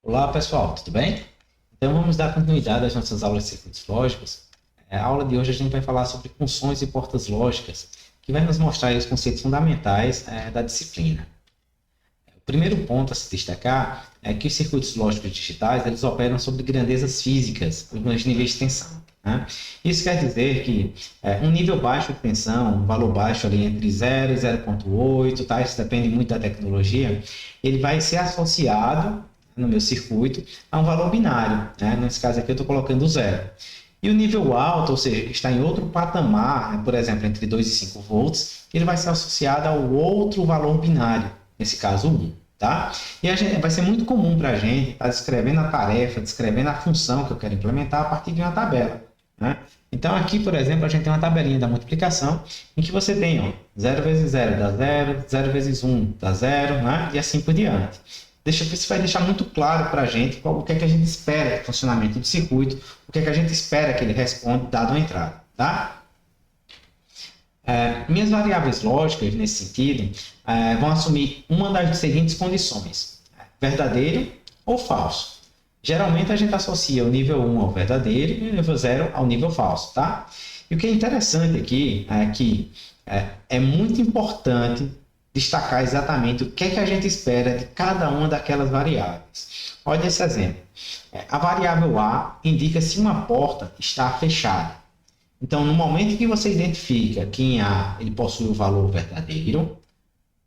Olá pessoal, tudo bem? Então vamos dar continuidade às nossas aulas de circuitos lógicos. A aula de hoje a gente vai falar sobre funções e portas lógicas, que vai nos mostrar aí os conceitos fundamentais da disciplina. O primeiro ponto a se destacar é que os circuitos lógicos digitais eles operam sobre grandezas físicas, os níveis de tensão. Né? Isso quer dizer que um nível baixo de tensão, um valor baixo ali entre 0 e 0,8, tá? Isso depende muito da tecnologia, ele vai ser associado no meu circuito a um valor binário. Né? Nesse caso aqui eu estou colocando 0. E o nível alto, ou seja, que está em outro patamar, né? Por exemplo, entre 2 e 5 volts, ele vai ser associado ao outro valor binário, nesse caso 1. Tá? E vai ser muito comum para a gente estar descrevendo a tarefa, descrevendo a função que eu quero implementar a partir de uma tabela. Né? Então, aqui, por exemplo, a gente tem uma tabelinha da multiplicação em que você tem ó, 0 vezes 0 dá 0, 0 vezes 1 dá 0, né? E assim por diante. Isso vai deixar muito claro para a gente o que é que a gente espera do funcionamento do circuito, o que é que a gente espera que ele responda dado a entrada. Tá? Minhas variáveis lógicas, nesse sentido, vão assumir uma das seguintes condições: verdadeiro ou falso. Geralmente a gente associa o nível 1 ao verdadeiro e o nível 0 ao nível falso. Tá? E o que é interessante aqui é que é muito importante destacar exatamente o que é que a gente espera de cada uma daquelas variáveis. Olha esse exemplo. A variável A indica se uma porta está fechada. Então, no momento que você identifica que em A ele possui o valor verdadeiro,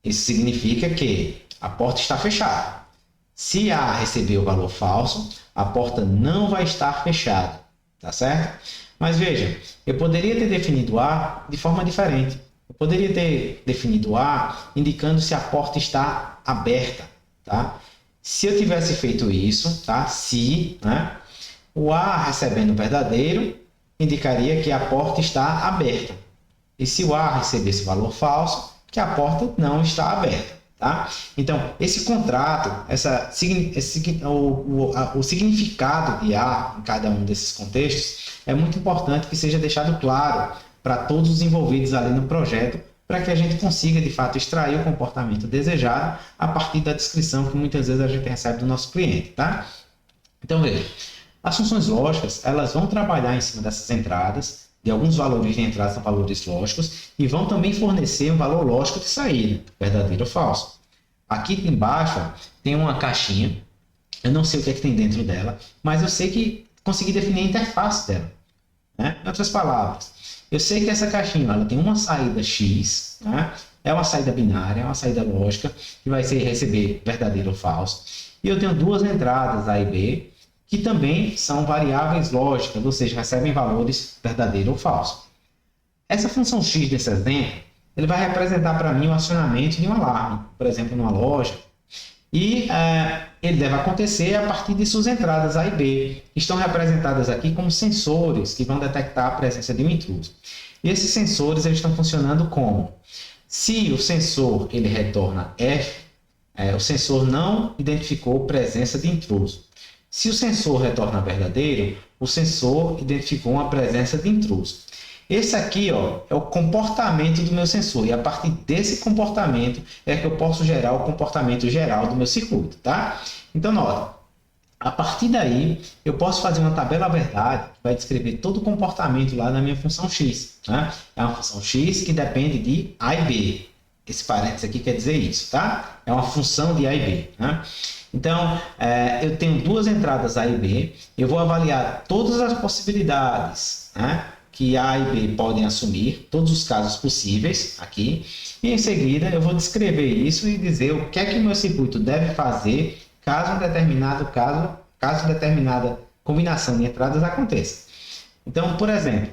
isso significa que a porta está fechada. Se A receber o valor falso, a porta não vai estar fechada. Tá certo? Mas veja, eu poderia ter definido A de forma diferente. Eu poderia ter definido A indicando se a porta está aberta. Tá? Se eu tivesse feito isso, tá? Se, né? O A recebendo o verdadeiro indicaria que a porta está aberta. E se o A recebesse valor falso, que a porta não está aberta. Tá? Então, esse contrato, o significado de A em cada um desses contextos é muito importante que seja deixado claro para todos os envolvidos ali no projeto, para que a gente consiga, de fato, extrair o comportamento desejado a partir da descrição que muitas vezes a gente recebe do nosso cliente. Tá? Então, veja, as funções lógicas elas vão trabalhar em cima dessas entradas, de alguns valores de entrada são valores lógicos, e vão também fornecer um valor lógico de saída, verdadeiro ou falso. Aqui embaixo tem uma caixinha, eu não sei o que é que tem dentro dela, mas eu sei que consegui definir a interface dela. Né? Em outras palavras, eu sei que essa caixinha ela tem uma saída X, né? É uma saída binária, é uma saída lógica, que vai ser receber verdadeiro ou falso. E eu tenho duas entradas A e B, que também são variáveis lógicas, ou seja, recebem valores verdadeiro ou falso. Essa função X desse exemplo, ele vai representar para mim o acionamento de um alarme, por exemplo, numa loja. E ele deve acontecer a partir de suas entradas A e B, que estão representadas aqui como sensores que vão detectar a presença de um intruso. E esses sensores eles estão funcionando como? Se o sensor ele retorna F, o sensor não identificou presença de intruso. Se o sensor retorna verdadeiro, o sensor identificou uma presença de intruso. Esse aqui ó, é o comportamento do meu sensor, e a partir desse comportamento é que eu posso gerar o comportamento geral do meu circuito. Tá? Então, nota, a partir daí eu posso fazer uma tabela verdade que vai descrever todo o comportamento lá na minha função X. Né? É uma função X que depende de A e B. Esse parênteses aqui quer dizer isso. Tá? É uma função de A e B. Né? Então, eu tenho duas entradas A e B, eu vou avaliar todas as possibilidades, né, que A e B podem assumir, todos os casos possíveis aqui, e em seguida eu vou descrever isso e dizer o que é que o meu circuito deve fazer caso determinada combinação de entradas aconteça. Então, por exemplo,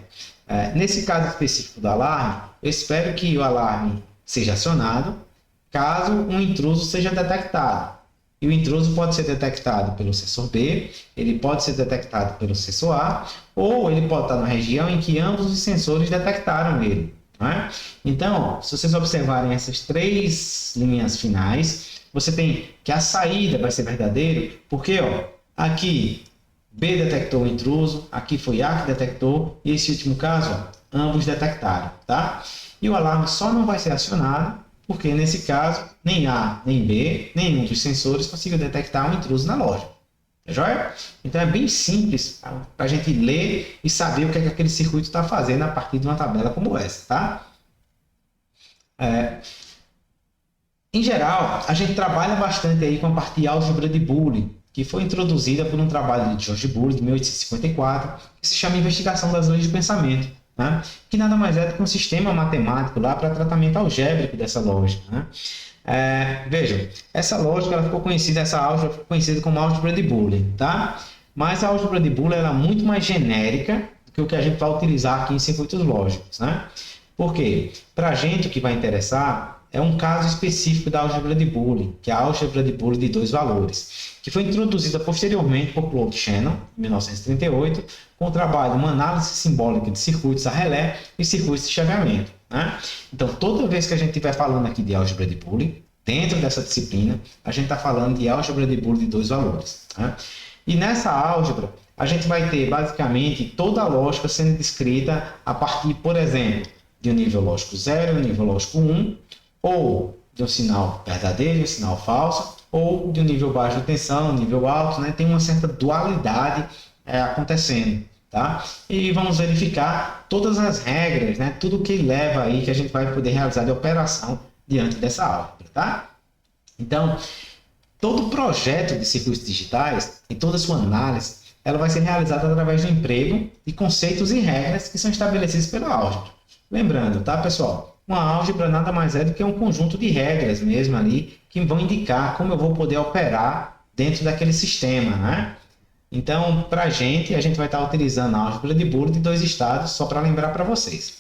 nesse caso específico do alarme, eu espero que o alarme seja acionado caso um intruso seja detectado. E o intruso pode ser detectado pelo sensor B, ele pode ser detectado pelo sensor A, ou ele pode estar na região em que ambos os sensores detectaram ele. Né? Então, se vocês observarem essas três linhas finais, você tem que a saída vai ser verdadeira, porque ó, aqui B detectou o intruso, aqui foi A que detectou, e esse último caso, ó, ambos detectaram. Tá? E o alarme só não vai ser acionado porque nesse caso, nem A, nem B, nenhum dos sensores conseguiu detectar um intruso na loja. Tá joia? Então é bem simples para a gente ler e saber o que é que aquele circuito está fazendo a partir de uma tabela como essa, tá? Em geral, a gente trabalha bastante aí com a parte de álgebra de Boole, que foi introduzida por um trabalho de George Boole, de 1854, que se chama Investigação das Leis do Pensamento, né? Que nada mais é do que um sistema matemático lá para tratamento algébrico dessa lógica, né? Vejam, essa lógica ela ficou conhecida, essa álgebra ficou conhecida como álgebra de Boole, tá? Mas a álgebra de Boole ela é muito mais genérica do que o que a gente vai utilizar aqui em circuitos lógicos, né? Por quê? Para a gente o que vai interessar é um caso específico da álgebra de Boole, que é a álgebra de Boole de dois valores, que foi introduzida posteriormente por Claude Shannon, em 1938, com o trabalho Uma Análise Simbólica de Circuitos a Relé e Circuitos de Chaveamento, né? Então, toda vez que a gente estiver falando aqui de álgebra de Boole, dentro dessa disciplina, a gente está falando de álgebra de Boole de dois valores, né? E nessa álgebra, a gente vai ter basicamente toda a lógica sendo descrita a partir, por exemplo, de um nível lógico 0 e um nível lógico 1, ou de um sinal verdadeiro e um sinal falso, ou de um nível baixo de tensão, um nível alto, né? Tem uma certa dualidade acontecendo, tá? E vamos verificar todas as regras, né? Tudo que leva aí que a gente vai poder realizar de operação diante dessa álgebra, tá? Então, todo projeto de circuitos digitais e toda sua análise, ela vai ser realizada através do emprego de conceitos e regras que são estabelecidos pela álgebra. Lembrando, tá, pessoal? Uma álgebra nada mais é do que um conjunto de regras mesmo ali que vão indicar como eu vou poder operar dentro daquele sistema, né? Então, para a gente vai estar utilizando a álgebra de Boole de dois estados, só para lembrar para vocês.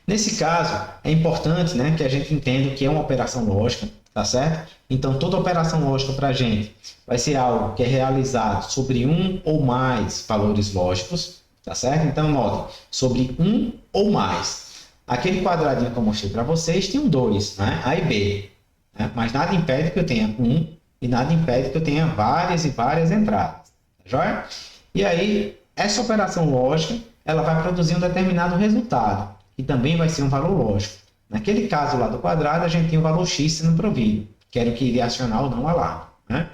Nesse caso, é importante, né, que a gente entenda o que é uma operação lógica, tá certo? Então, toda operação lógica para a gente vai ser algo que é realizado sobre um ou mais valores lógicos, tá certo? Então, notem, sobre um ou mais. Aquele quadradinho que eu mostrei para vocês tem um 2, né? A e B. Né? Mas nada impede que eu tenha um e nada impede que eu tenha várias e várias entradas. Tá joia? E aí, essa operação lógica, ela vai produzir um determinado resultado, que também vai ser um valor lógico. Naquele caso lá do quadrado, a gente tem o valor x sendo provido, que era o que iria acionar ou não o alarme, né?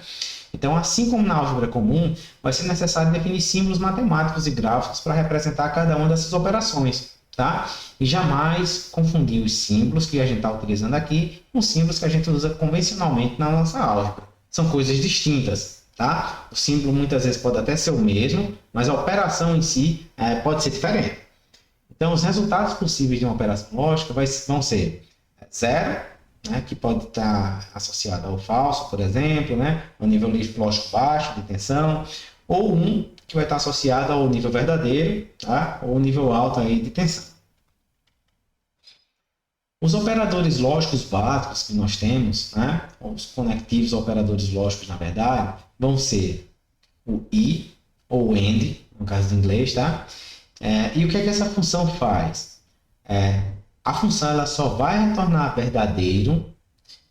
Então, assim como na álgebra comum, vai ser necessário definir símbolos matemáticos e gráficos para representar cada uma dessas operações, tá? E jamais confundir os símbolos que a gente está utilizando aqui com símbolos que a gente usa convencionalmente na nossa álgebra. São coisas distintas, tá? O símbolo muitas vezes pode até ser o mesmo, mas a operação em si pode ser diferente. Então, os resultados possíveis de uma operação lógica vão ser 0, né, que pode estar associado ao falso, por exemplo, né, ao nível lógico baixo de tensão, ou 1, que vai estar associado ao nível verdadeiro, tá, ou nível alto aí de tensão. Os operadores lógicos básicos que nós temos, né, os conectivos operadores lógicos, na verdade, vão ser o i, ou o AND, no caso do inglês, tá? E o que é que essa função faz? A função ela só vai retornar verdadeiro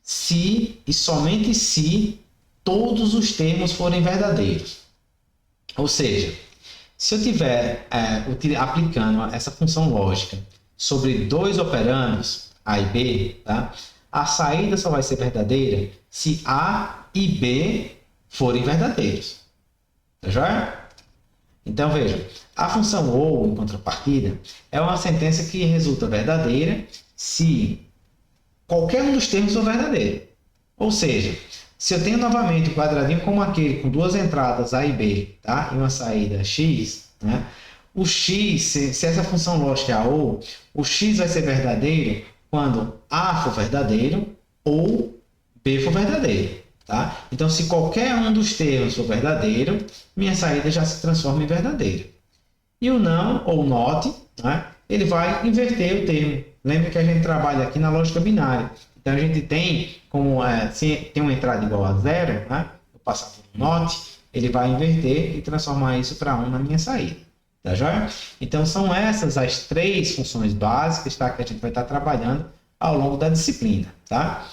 se e somente se todos os termos forem verdadeiros. Ou seja, se eu estiver aplicando essa função lógica sobre dois operandos, A e B, tá? A saída só vai ser verdadeira se A e B forem verdadeiros. Tá joia? Então, veja, a função OU, em contrapartida, é uma sentença que resulta verdadeira se qualquer um dos termos for verdadeiro. Ou seja, se eu tenho novamente um quadradinho como aquele, com duas entradas A e B, tá? E uma saída X, né? O X, se essa função lógica é a OU, o X vai ser verdadeiro quando A for verdadeiro ou B for verdadeiro. Tá? Então, se qualquer um dos termos for verdadeiro, minha saída já se transforma em verdadeira. E o não, ou not, né, ele vai inverter o termo. Lembra que a gente trabalha aqui na lógica binária. Então, a gente tem, como se tem uma entrada igual a 0, né, eu passar por um not, ele vai inverter e transformar isso para 1 na minha saída. Tá joia? Então, são essas as três funções básicas, tá, que a gente vai estar trabalhando ao longo da disciplina. Tá?